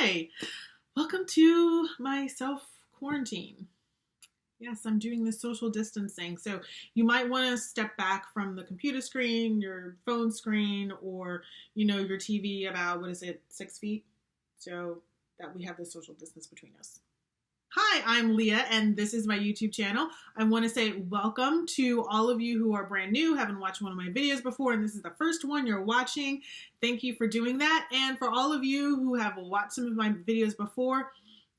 Hi, welcome to my self-quarantine. Yes, I'm doing this social distancing, so you might want to step back from the computer screen, your phone screen, or your TV about, 6 feet, so that we have the social distance between us. Hi, I'm Leah, and this is my YouTube channel. I want to say welcome to all of you who are brand new, haven't watched one of my videos before, and this is the first one you're watching. Thank you for doing that. And for all of you who have watched some of my videos before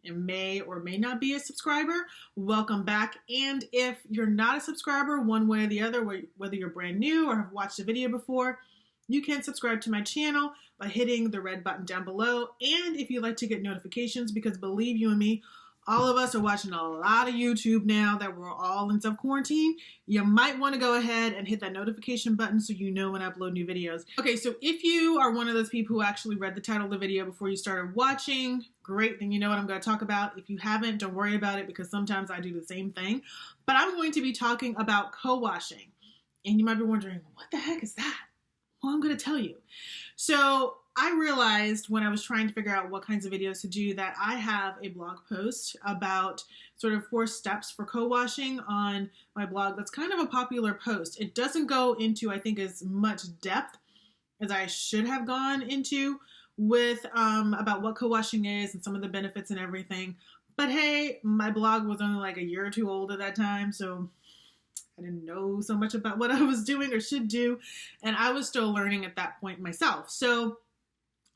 and may or may not be a subscriber, welcome back. And if you're not a subscriber, one way or the other, whether you're brand new or have watched a video before, you can subscribe to my channel by hitting the red button down below. And if you'd like to get notifications, because believe you and me, all of us are watching a lot of YouTube now that we're all in self-quarantine. You might want to go ahead and hit that notification button so you know when I upload new videos. Okay, so if you are one of those people who actually read the title of the video before you started watching, great, then you know what I'm going to talk about. If you haven't, don't worry about it because sometimes I do the same thing. But I'm going to be talking about co-washing. And you might be wondering, what the heck is that? Well, I'm going to tell you. So I realized when I was trying to figure out what kinds of videos to do that I have a blog post about sort of 4 steps for co-washing on my blog. That's kind of a popular post. It doesn't go into, I think, as much depth as I should have gone into with about what co-washing is and some of the benefits and everything. But hey, my blog was only like a year or two old at that time, so I didn't know so much about what I was doing or should do, and I was still learning at that point myself. So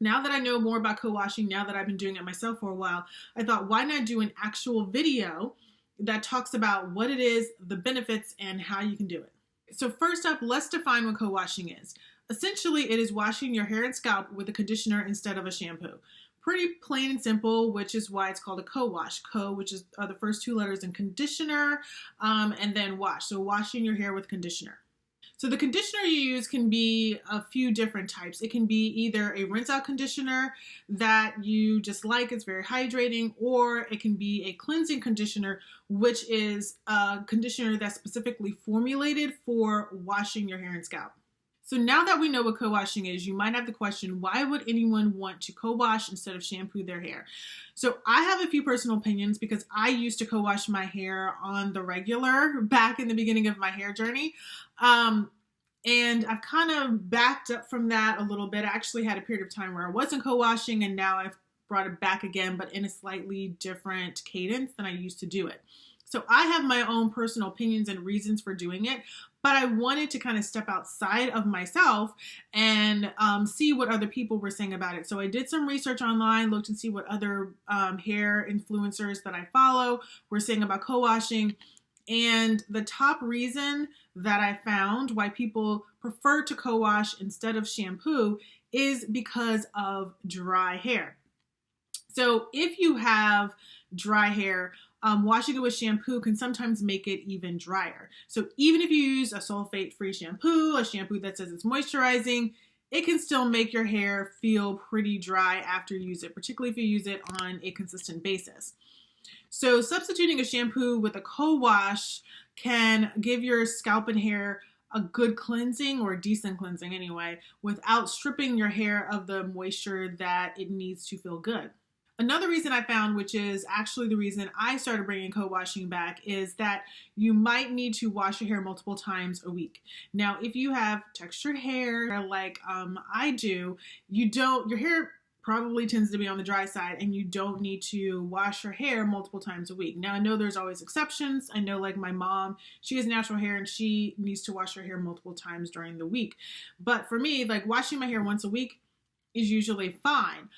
now that I know more about co-washing, now that I've been doing it myself for a while, I thought, why not do an actual video that talks about what it is, the benefits, and how you can do it. So first up, let's define what co-washing is. Essentially, it is washing your hair and scalp with a conditioner instead of a shampoo. Pretty plain and simple, which is why it's called a co-wash. Co, which is the first 2 letters in conditioner, and then wash. So washing your hair with conditioner. So the conditioner you use can be a few different types. It can be either a rinse out conditioner that you just like, it's very hydrating, or it can be a cleansing conditioner, which is a conditioner that's specifically formulated for washing your hair and scalp. So now that we know what co-washing is, you might have the question, why would anyone want to co-wash instead of shampoo their hair? So I have a few personal opinions because I used to co-wash my hair on the regular back in the beginning of my hair journey. And I've kind of backed up from that a little bit. I actually had a period of time where I wasn't co-washing, and now I've brought it back again, but in a slightly different cadence than I used to do it. So I have my own personal opinions and reasons for doing it, but I wanted to kind of step outside of myself and see what other people were saying about it. So I did some research online, looked and see what other hair influencers that I follow were saying about co-washing. And the top reason that I found why people prefer to co-wash instead of shampoo is because of dry hair. So if you have dry hair, washing it with shampoo can sometimes make it even drier. So even if you use a sulfate-free shampoo, a shampoo that says it's moisturizing, it can still make your hair feel pretty dry after you use it, particularly if you use it on a consistent basis. So substituting a shampoo with a co-wash can give your scalp and hair a good cleansing, or a decent cleansing anyway, without stripping your hair of the moisture that it needs to feel good. Another reason I found, which is actually the reason I started bringing co-washing back, is that you might need to wash your hair multiple times a week. Now, if you have textured hair like I do, your hair probably tends to be on the dry side, and you don't need to wash your hair multiple times a week. Now, I know there's always exceptions. I know, like my mom, she has natural hair and she needs to wash her hair multiple times during the week. But for me, like washing my hair once a week is usually fine.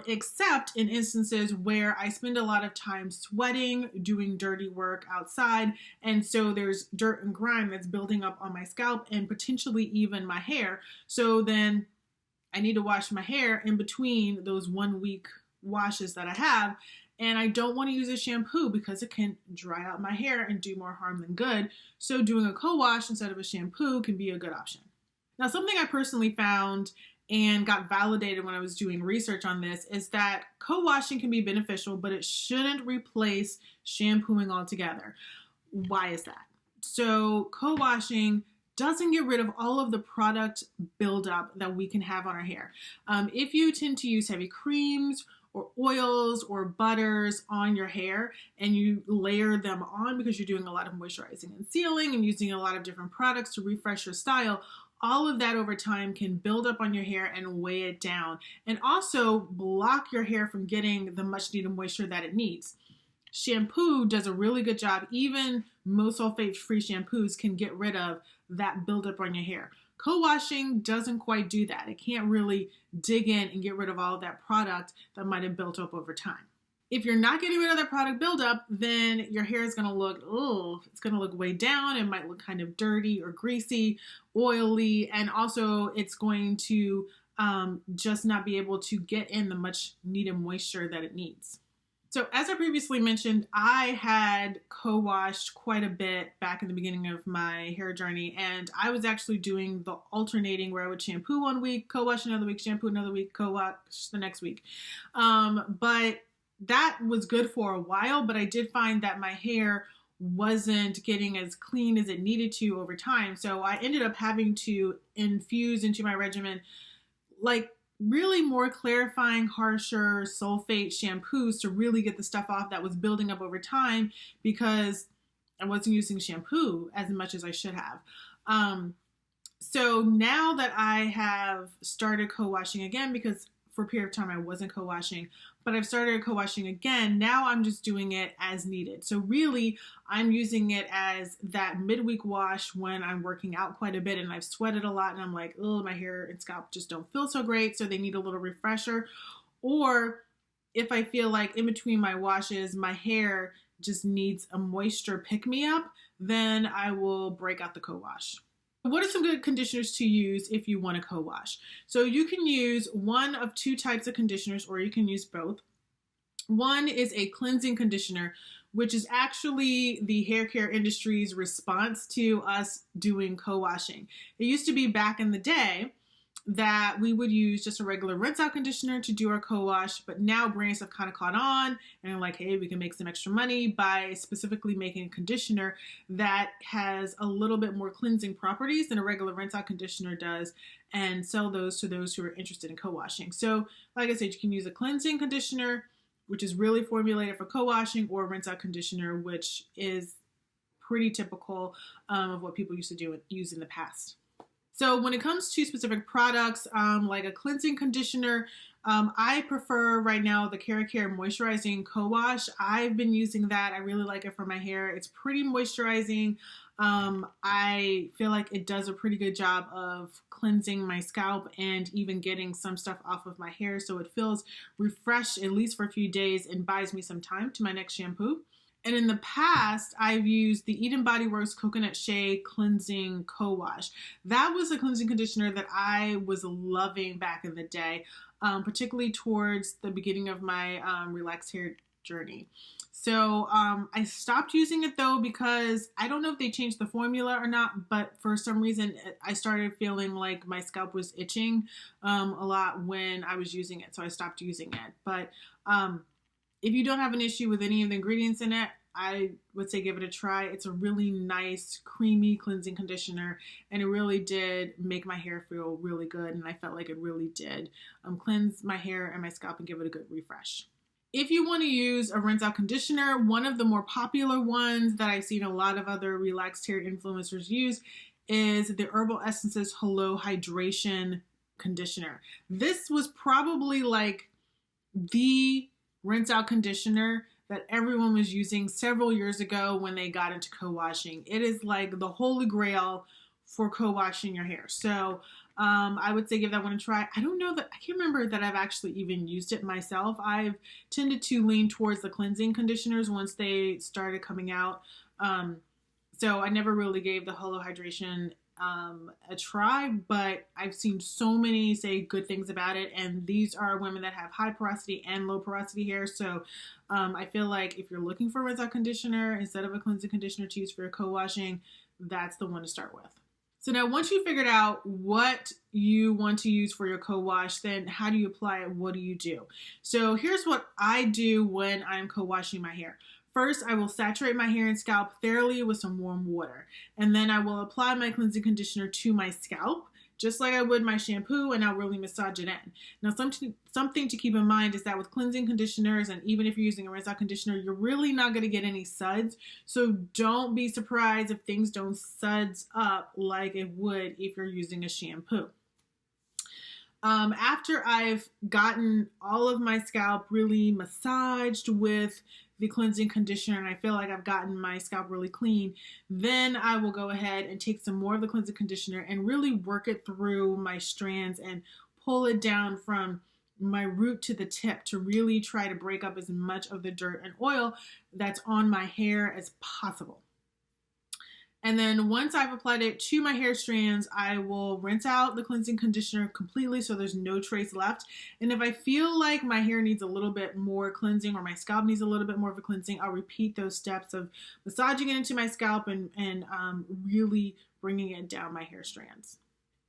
Except in instances where I spend a lot of time sweating, doing dirty work outside, and so there's dirt and grime that's building up on my scalp and potentially even my hair. So then I need to wash my hair in between those 1 week washes that I have, and I don't want to use a shampoo because it can dry out my hair and do more harm than good. So doing a co-wash instead of a shampoo can be a good option. Now, something I personally found and got validated when I was doing research on this is that co-washing can be beneficial, but it shouldn't replace shampooing altogether. Why is that? So co-washing doesn't get rid of all of the product buildup that we can have on our hair. If you tend to use heavy creams or oils or butters on your hair, and you layer them on because you're doing a lot of moisturizing and sealing and using a lot of different products to refresh your style, all of that over time can build up on your hair and weigh it down, and also block your hair from getting the much needed moisture that it needs. Shampoo does a really good job. Even most sulfate-free shampoos can get rid of that buildup on your hair. Co-washing doesn't quite do that. It can't really dig in and get rid of all of that product that might have built up over time. If you're not getting rid of that product buildup, then your hair is going to look, it's going to look way down. It might look kind of dirty or greasy, oily, and also it's going to just not be able to get in the much needed moisture that it needs. So as I previously mentioned, I had co-washed quite a bit back in the beginning of my hair journey, and I was actually doing the alternating where I would shampoo one week, co-wash another week, shampoo another week, co-wash the next week. But that was good for a while, but I did find that my hair wasn't getting as clean as it needed to over time. So I ended up having to infuse into my regimen like really more clarifying, harsher sulfate shampoos to really get the stuff off that was building up over time because I wasn't using shampoo as much as I should have. So now that I have started co-washing again, because for a period of time I wasn't co-washing, but I've started co-washing again, now I'm just doing it as needed. So really, I'm using it as that midweek wash when I'm working out quite a bit and I've sweated a lot and I'm like, oh, my hair and scalp just don't feel so great, so they need a little refresher. Or if I feel like in between my washes, my hair just needs a moisture pick-me-up, then I will break out the co-wash. What are some good conditioners to use if you want to co-wash? So you can use one of two types of conditioners, or you can use both. One is a cleansing conditioner, which is actually the hair care industry's response to us doing co-washing. It used to be back in the day that we would use just a regular rinse out conditioner to do our co-wash, but now brands have kind of caught on and are like, hey, we can make some extra money by specifically making a conditioner that has a little bit more cleansing properties than a regular rinse out conditioner does, and sell those to those who are interested in co-washing. So like I said, you can use a cleansing conditioner, which is really formulated for co-washing, or a rinse out conditioner, which is pretty typical of what people used to use in the past. So when it comes to specific products, like a cleansing conditioner, I prefer right now the Care Moisturizing Co-Wash. I've been using that. I really like it for my hair. It's pretty moisturizing. I feel like it does a pretty good job of cleansing my scalp and even getting some stuff off of my hair. So it feels refreshed at least for a few days and buys me some time to my next shampoo. And in the past, I've used the Eden Body Works Coconut Shea Cleansing Co-Wash. That was a cleansing conditioner that I was loving back in the day, particularly towards the beginning of my relaxed hair journey. So I stopped using it though because I don't know if they changed the formula or not, but for some reason I started feeling like my scalp was itching a lot when I was using it. So I stopped using it. But if you don't have an issue with any of the ingredients in it, I would say give it a try. It's a really nice, creamy cleansing conditioner, and it really did make my hair feel really good, and I felt like it really did cleanse my hair and my scalp and give it a good refresh. If you want to use a rinse out conditioner, one of the more popular ones that I've seen a lot of other relaxed hair influencers use is the Herbal Essences Hello Hydration Conditioner. This was probably like the rinse out conditioner that everyone was using several years ago when they got into co-washing. It is like the holy grail for co-washing your hair. So I would say give that one a try. I don't know that, I can't remember that I've actually even used it myself. I've tended to lean towards the cleansing conditioners once they started coming out. So I never really gave the Hello Hydration a try, but I've seen so many say good things about it, and these are women that have high porosity and low porosity hair. So I feel like if you're looking for a rinse out conditioner instead of a cleansing conditioner to use for your co-washing, that's the one to start with. So now once you figured out what you want to use for your co-wash, then how do you apply it? What do you do? So here's what I do when I'm co-washing my hair. First, I will saturate my hair and scalp thoroughly with some warm water, and then I will apply my cleansing conditioner to my scalp. just like I would my shampoo, and I'll really massage it in. Now, something to keep in mind is that with cleansing conditioners, and even if you're using a rinse out conditioner, you're really not going to get any suds. So don't be surprised if things don't suds up like it would if you're using a shampoo. After I've gotten all of my scalp really massaged with the cleansing conditioner and I feel like I've gotten my scalp really clean, then I will go ahead and take some more of the cleansing conditioner and really work it through my strands and pull it down from my root to the tip to really try to break up as much of the dirt and oil that's on my hair as possible. And then once I've applied it to my hair strands, I will rinse out the cleansing conditioner completely so there's no trace left. And if I feel like my hair needs a little bit more cleansing or my scalp needs a little bit more of a cleansing, I'll repeat those steps of massaging it into my scalp and really bringing it down my hair strands.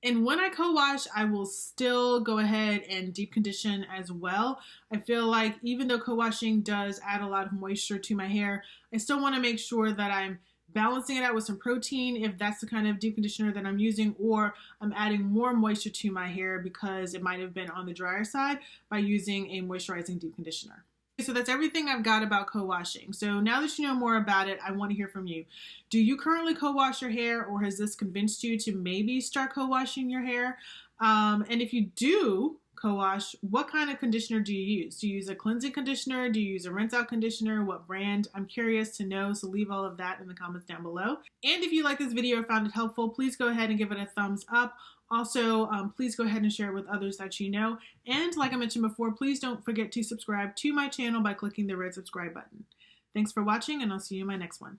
And when I co-wash, I will still go ahead and deep condition as well. I feel like even though co-washing does add a lot of moisture to my hair, I still want to make sure that I'm balancing it out with some protein if that's the kind of deep conditioner that I'm using, or I'm adding more moisture to my hair because it might have been on the drier side by using a moisturizing deep conditioner. So that's everything I've got about co-washing. So now that you know more about it, I want to hear from you. Do you currently co-wash your hair, or has this convinced you to maybe start co-washing your hair? And if you do co-wash, what kind of conditioner do you use? Do you use a cleansing conditioner? Do you use a rinse out conditioner? What brand? I'm curious to know, so leave all of that in the comments down below. And if you like this video or found it helpful, please go ahead and give it a thumbs up. Also, please go ahead and share it with others that you know. And like I mentioned before, please don't forget to subscribe to my channel by clicking the red subscribe button. Thanks for watching, and I'll see you in my next one.